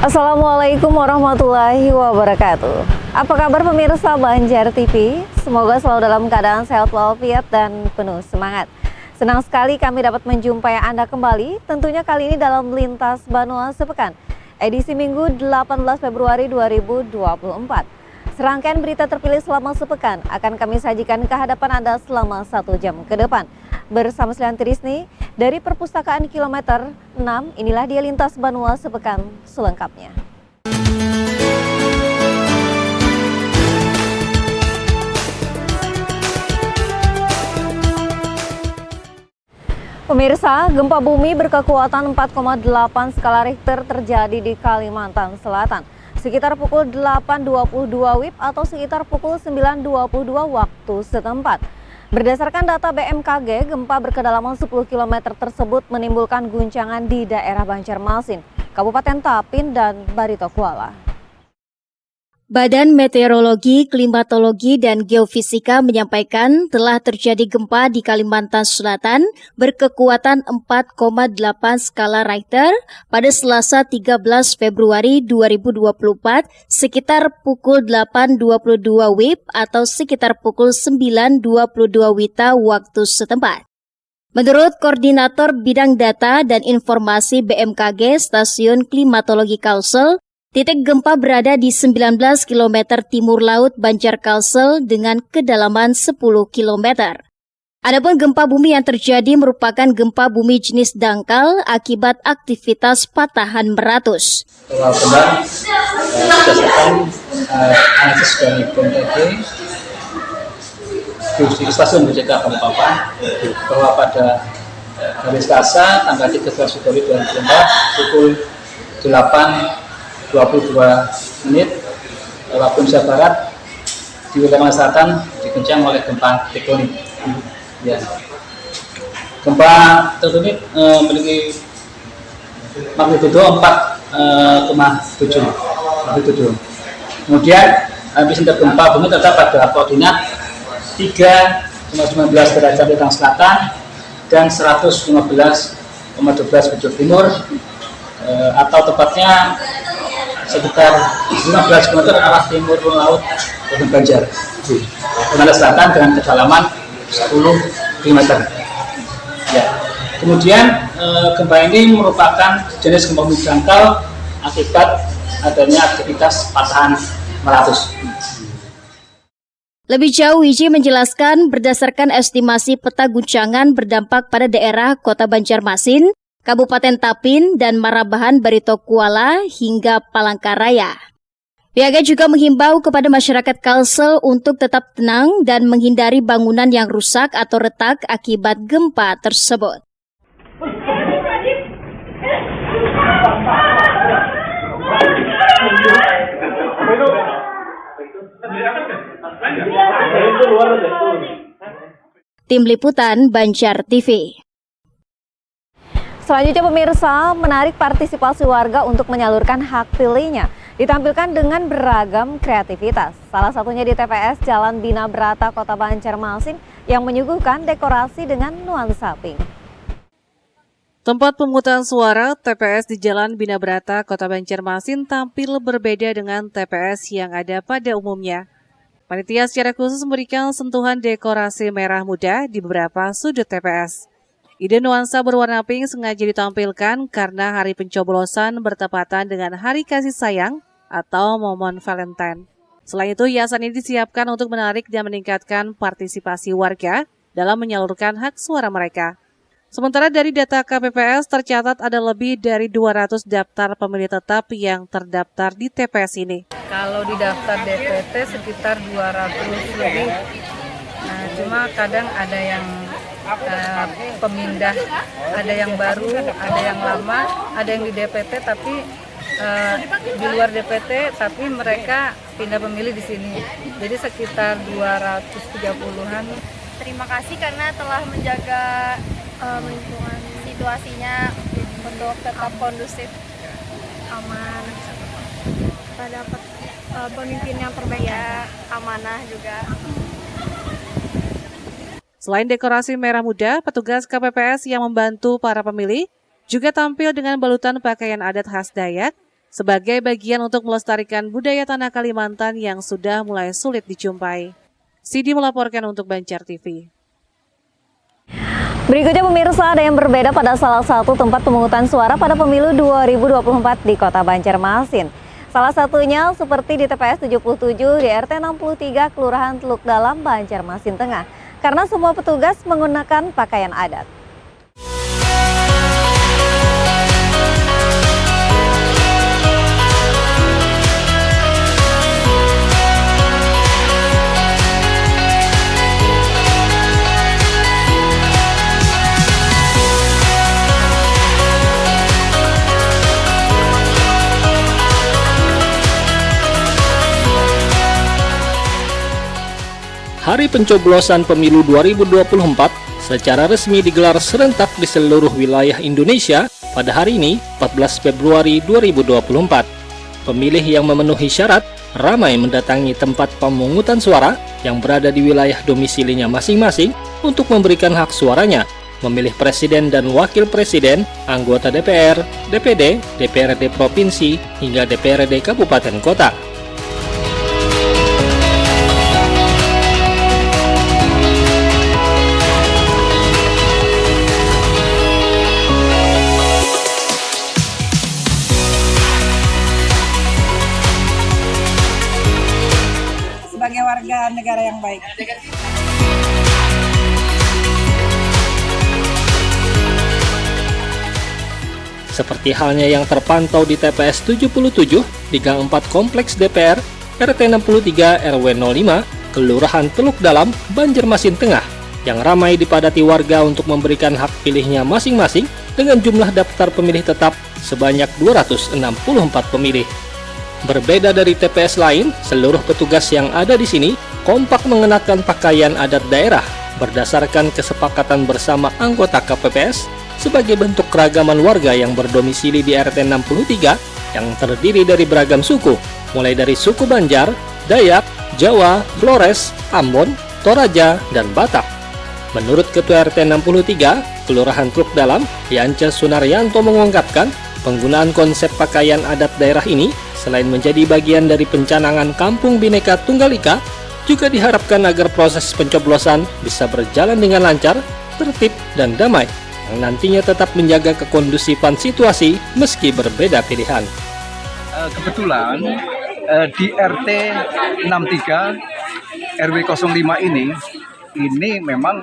Assalamualaikum warahmatullahi wabarakatuh. Apa kabar pemirsa Banjar TV? Semoga selalu dalam keadaan sehat walafiat dan penuh semangat. Senang sekali kami dapat menjumpai Anda kembali, tentunya kali ini dalam Lintas Banua Sepekan, edisi Minggu 18 Februari 2024. Serangkaian berita terpilih selama sepekan akan kami sajikan ke hadapan Anda selama 1 jam ke depan. Bersama Slianti Rizny dari Perpustakaan Kilometer 6, inilah dia Lintas Banua Sepekan selengkapnya. Pemirsa, gempa bumi berkekuatan 4,8 skala Richter terjadi di Kalimantan Selatan sekitar pukul 8.22 WIB atau sekitar pukul 9.22 waktu setempat. Berdasarkan data BMKG, gempa berkedalaman 10 km tersebut menimbulkan guncangan di daerah Banjarmasin, Kabupaten Tapin, dan Barito Kuala. Badan Meteorologi, Klimatologi, dan Geofisika menyampaikan telah terjadi gempa di Kalimantan Selatan berkekuatan 4,8 skala Richter pada Selasa 13 Februari 2024 sekitar pukul 8.22 WIB atau sekitar pukul 9.22 WITA waktu setempat. Menurut Koordinator Bidang Data dan Informasi BMKG Stasiun Klimatologi Kalsel, titik gempa berada di 19 km timur laut Banjar Kalsel dengan kedalaman 10 km. Adapun gempa bumi yang terjadi merupakan gempa bumi jenis dangkal akibat aktivitas patahan meratus. Benar, berdasarkan analisis dari BMKG di stasiun BCK Balikpapan bahwa pada hari Selasa tanggal 13 Februari 2024 pukul 8.22 waktu Indonesia Barat di wilayah selatan diguncang oleh gempa tektonik. Ya. Gempa tektonik memiliki magnitudo 4,7. Kemudian epicenter gempa bumi terdapat pada koordinat 3,19 derajat Lintang Selatan dan 115,12 bujur timur, atau tepatnya sekitar 15 km arah timur laut Kabupaten Banjar, Kalimantan Selatan dengan kedalaman 10 km. Ya. Kemudian gempa ini merupakan jenis gempa bumi dangkal akibat adanya aktivitas patahan meratus. Lebih jauh, Wiji menjelaskan berdasarkan estimasi peta guncangan berdampak pada daerah Kota Banjarmasin, Kabupaten Tapin, dan Marabahan Barito Kuala hingga Palangkaraya. Pihaknya juga menghimbau kepada masyarakat Kalsel untuk tetap tenang dan menghindari bangunan yang rusak atau retak akibat gempa tersebut. Tim Liputan Banjar TV. Selanjutnya pemirsa, menarik partisipasi warga untuk menyalurkan hak pilihnya ditampilkan dengan beragam kreativitas. Salah satunya di TPS Jalan Bina Brata, Kota Banjarmasin yang menyuguhkan dekorasi dengan nuansa pink. Tempat pemungutan suara TPS di Jalan Bina Brata, Kota Banjarmasin tampil berbeda dengan TPS yang ada pada umumnya. Panitia secara khusus memberikan sentuhan dekorasi merah muda di beberapa sudut TPS. Ide nuansa berwarna pink sengaja ditampilkan karena hari pencoblosan bertepatan dengan Hari Kasih Sayang atau momen Valentine. Selain itu, hiasan ini disiapkan untuk menarik dan meningkatkan partisipasi warga dalam menyalurkan hak suara mereka. Sementara dari data KPPS tercatat ada lebih dari 200 daftar pemilih tetap yang terdaftar di TPS ini. Kalau di daftar DPT sekitar 200 lebih. Nah, cuma kadang ada yang pemindah, ada yang baru, ada yang lama, ada yang di DPT tapi di luar DPT tapi mereka pindah pemilih di sini. Jadi sekitar 230-an. Terima kasih karena telah menjaga lingkungan situasinya untuk tetap kondusif, aman, kita dapat pemimpin yang terbaik, ya, amanah juga. Selain dekorasi merah muda, petugas KPPS yang membantu para pemilih juga tampil dengan balutan pakaian adat khas Dayak sebagai bagian untuk melestarikan budaya tanah Kalimantan yang sudah mulai sulit dijumpai. Sidi melaporkan untuk Banjar TV. Berikutnya pemirsa, ada yang berbeda pada salah satu tempat pemungutan suara pada pemilu 2024 di Kota Banjarmasin. Salah satunya seperti di TPS 77 di RT 63 Kelurahan Teluk Dalam, Banjarmasin Tengah. Karena semua petugas menggunakan pakaian adat. Hari pencoblosan pemilu 2024 secara resmi digelar serentak di seluruh wilayah Indonesia pada hari ini, 14 Februari 2024. Pemilih yang memenuhi syarat ramai mendatangi tempat pemungutan suara yang berada di wilayah domisilinya masing-masing untuk memberikan hak suaranya, memilih presiden dan wakil presiden, anggota DPR, DPD, DPRD provinsi, hingga DPRD kabupaten kota. Sebagai warga negara yang baik. Seperti halnya yang terpantau di TPS 77 di Gang 4 Kompleks DPR RT 63 RW 05 Kelurahan Teluk Dalam, Banjarmasin Tengah, yang ramai dipadati warga untuk memberikan hak pilihnya masing-masing dengan jumlah daftar pemilih tetap sebanyak 264 pemilih. Berbeda dari TPS lain, seluruh petugas yang ada di sini kompak mengenakan pakaian adat daerah berdasarkan kesepakatan bersama anggota KPPS sebagai bentuk keragaman warga yang berdomisili di RT 63 yang terdiri dari beragam suku, mulai dari suku Banjar, Dayak, Jawa, Flores, Ambon, Toraja, dan Batak. Menurut Ketua RT 63, Kelurahan Teluk Dalam, Yance Sunaryanto mengungkapkan penggunaan konsep pakaian adat daerah ini selain menjadi bagian dari pencanangan Kampung Bhinneka Tunggal Ika, juga diharapkan agar proses pencoblosan bisa berjalan dengan lancar, tertib, dan damai, yang nantinya tetap menjaga kekondusifan situasi meski berbeda pilihan. Kebetulan di RT 63 RW 05 ini memang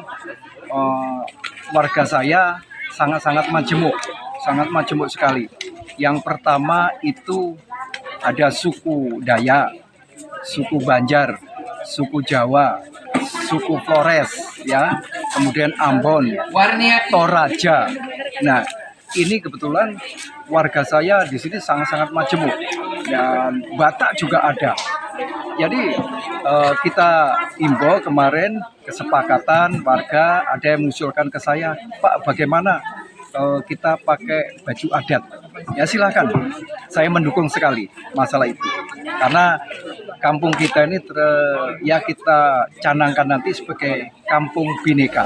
warga saya sangat majemuk sekali. Yang pertama itu ada suku Dayak, suku Banjar, suku Jawa, suku Flores, ya, kemudian Ambon, Toraja. Nah, ini kebetulan warga saya di sini sangat majemuk, dan Batak juga ada. Jadi kita imbau kemarin kesepakatan warga, ada yang mengusulkan ke saya, Pak, bagaimana kita pakai baju adat? Ya silakan, saya mendukung sekali masalah itu, karena kampung kita ini ya kita canangkan nanti sebagai kampung Bhinneka.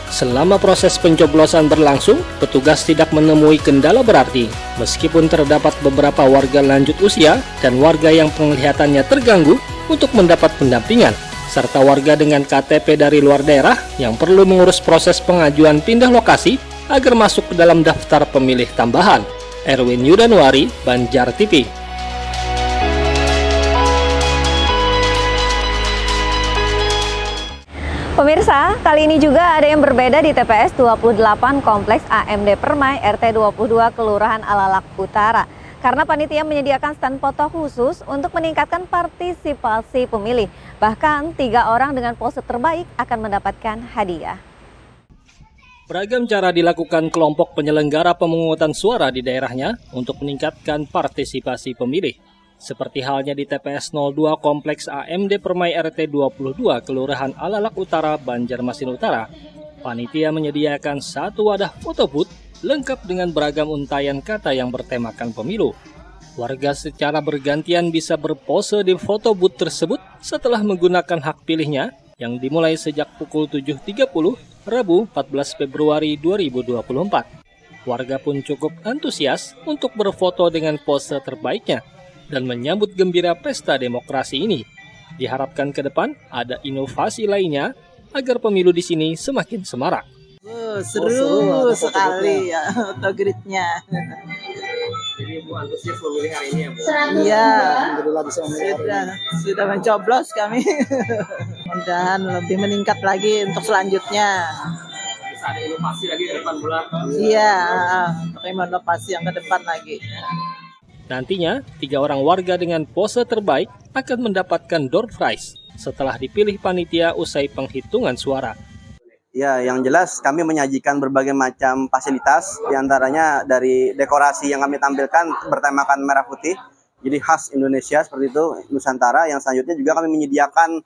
Selama proses pencoblosan berlangsung, petugas tidak menemui kendala berarti, meskipun terdapat beberapa warga lanjut usia dan warga yang penglihatannya terganggu untuk mendapat pendampingan, serta warga dengan KTP dari luar daerah yang perlu mengurus proses pengajuan pindah lokasi agar masuk ke dalam daftar pemilih tambahan. Erwin Yudanuari, Banjar TV. Pemirsa, kali ini juga ada yang berbeda di TPS 28 Kompleks AMD Permai RT 22 Kelurahan Alalak Utara. Karena panitia menyediakan stand foto khusus untuk meningkatkan partisipasi pemilih. Bahkan 3 orang dengan pose terbaik akan mendapatkan hadiah. Beragam cara dilakukan kelompok penyelenggara pemungutan suara di daerahnya untuk meningkatkan partisipasi pemilih. Seperti halnya di TPS 02 Kompleks AMD Permai RT 22 Kelurahan Alalak Utara, Banjarmasin Utara, panitia menyediakan satu wadah foto booth lengkap dengan beragam untayan kata yang bertemakan pemilu. Warga secara bergantian bisa berpose di foto booth tersebut setelah menggunakan hak pilihnya yang dimulai sejak pukul 7.30 Rabu 14 Februari 2024. Warga pun cukup antusias untuk berfoto dengan pose terbaiknya dan menyambut gembira pesta demokrasi ini. Diharapkan ke depan ada inovasi lainnya agar pemilu di sini semakin semarak. Seru sekali ya autogridnya. Jadi Ibu antusias memilih hari ini ya Bu? Iya, sudah mencoblos kami. Mudah-mudahan lebih meningkat lagi untuk selanjutnya. Bisa ada inovasi lagi ke depan pula? Iya, untuk inovasi yang ke depan lagi. Nantinya, 3 orang warga dengan pose terbaik akan mendapatkan door prize setelah dipilih panitia usai penghitungan suara. Ya, yang jelas kami menyajikan berbagai macam fasilitas, diantaranya dari dekorasi yang kami tampilkan bertemakan merah putih, jadi khas Indonesia seperti itu, Nusantara. Yang selanjutnya juga kami menyediakan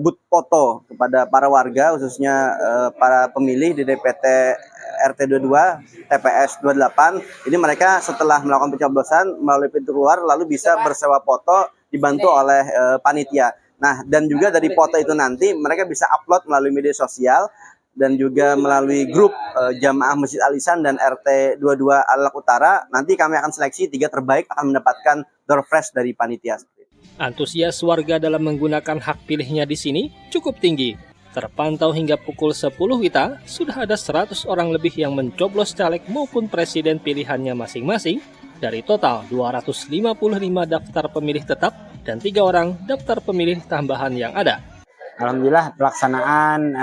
booth foto kepada para warga, khususnya para pemilih di DPT RT 22, TPS 28. Ini mereka setelah melakukan pencoblosan melalui pintu keluar, lalu bisa bersewa foto dibantu oleh panitia. Nah, dan juga dari foto itu nanti mereka bisa upload melalui media sosial dan juga melalui grup Jamaah Masjid Al-Ihsan dan RT 22 Al-Lak Utara. Nanti kami akan seleksi 3 terbaik akan mendapatkan door prize dari panitia. Antusias warga dalam menggunakan hak pilihnya di sini cukup tinggi. Terpantau hingga pukul 10 WITA, sudah ada 100 orang lebih yang mencoblos caleg maupun presiden pilihannya masing-masing dari total 255 daftar pemilih tetap dan 3 orang daftar pemilih tambahan yang ada. Alhamdulillah pelaksanaan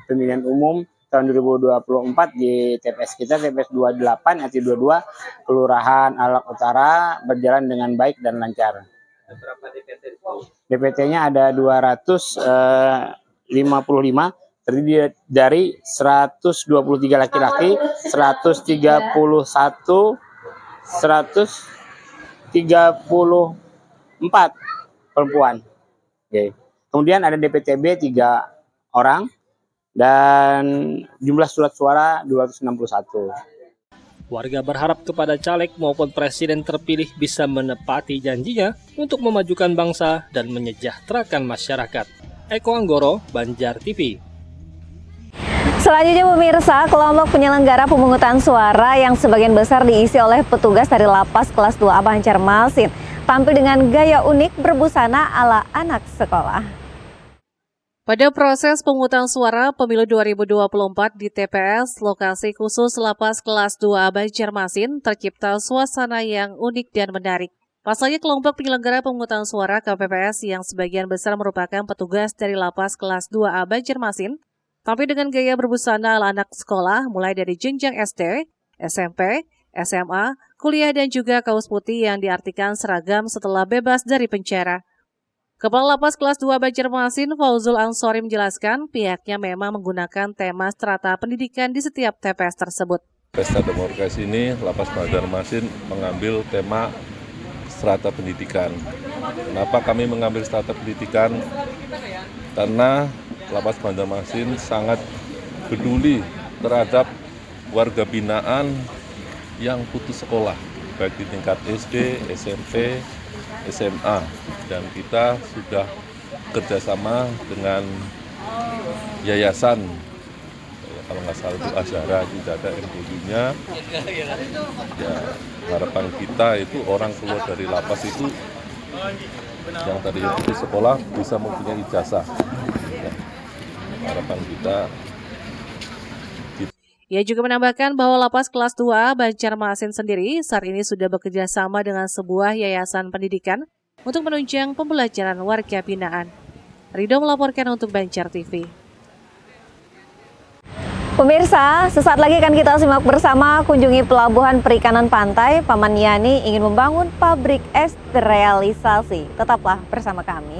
pemilihan umum tahun 2024 di TPS kita, TPS 28, RT 22, Kelurahan Al-Lak Utara berjalan dengan baik dan lancar. Berapa DPT? DPT-nya ada 255, terdiri dari 123 laki-laki, 134 perempuan. Okay. Kemudian ada DPTB 3 orang dan jumlah surat suara 261. Warga berharap kepada caleg maupun presiden terpilih bisa menepati janjinya untuk memajukan bangsa dan menyejahterakan masyarakat. Eko Anggoro, Banjar TV. Selanjutnya pemirsa, kelompok penyelenggara pemungutan suara yang sebagian besar diisi oleh petugas dari Lapas Kelas 2A Banjarmasin tampil dengan gaya unik berbusana ala anak sekolah. Pada proses pemungutan suara pemilu 2024 di TPS, lokasi khusus Lapas Kelas 2A Banjarmasin, tercipta suasana yang unik dan menarik. Pasalnya kelompok penyelenggara pemungutan suara KPPS yang sebagian besar merupakan petugas dari Lapas Kelas 2A Banjarmasin, tampil dengan gaya berbusana ala anak sekolah mulai dari jenjang SD, SMP, SMA, kuliah dan juga kaos putih yang diartikan seragam setelah bebas dari penjara. Kepala Lapas Kelas 2 Banjarmasin, Fauzul Ansori menjelaskan pihaknya memang menggunakan tema strata pendidikan di setiap TPS tersebut. Pesta Demokrasi ini Lapas Banjarmasin mengambil tema strata pendidikan. Kenapa kami mengambil strata pendidikan? Karena Lapas Banjarmasin sangat peduli terhadap warga binaan yang putus sekolah, baik di tingkat SD, SMP, SMA, dan kita sudah kerjasama dengan yayasan, kalau nggak salah itu Azhara, tidak ada MOU-nya. Ya, harapan kita itu orang keluar dari lapas itu yang tadi putus sekolah bisa mempunyai ijazah. Ya, harapan kita. Ia juga menambahkan bahwa Lapas Kelas 2 Banjarmasin sendiri saat ini sudah bekerja sama dengan sebuah yayasan pendidikan untuk menunjang pembelajaran warga binaan. Ridho melaporkan untuk Banjar TV. Pemirsa, sesaat lagi akan kita simak bersama kunjungi Pelabuhan Perikanan Pantai. Paman Yani ingin membangun pabrik es terrealisasi. Tetaplah bersama kami.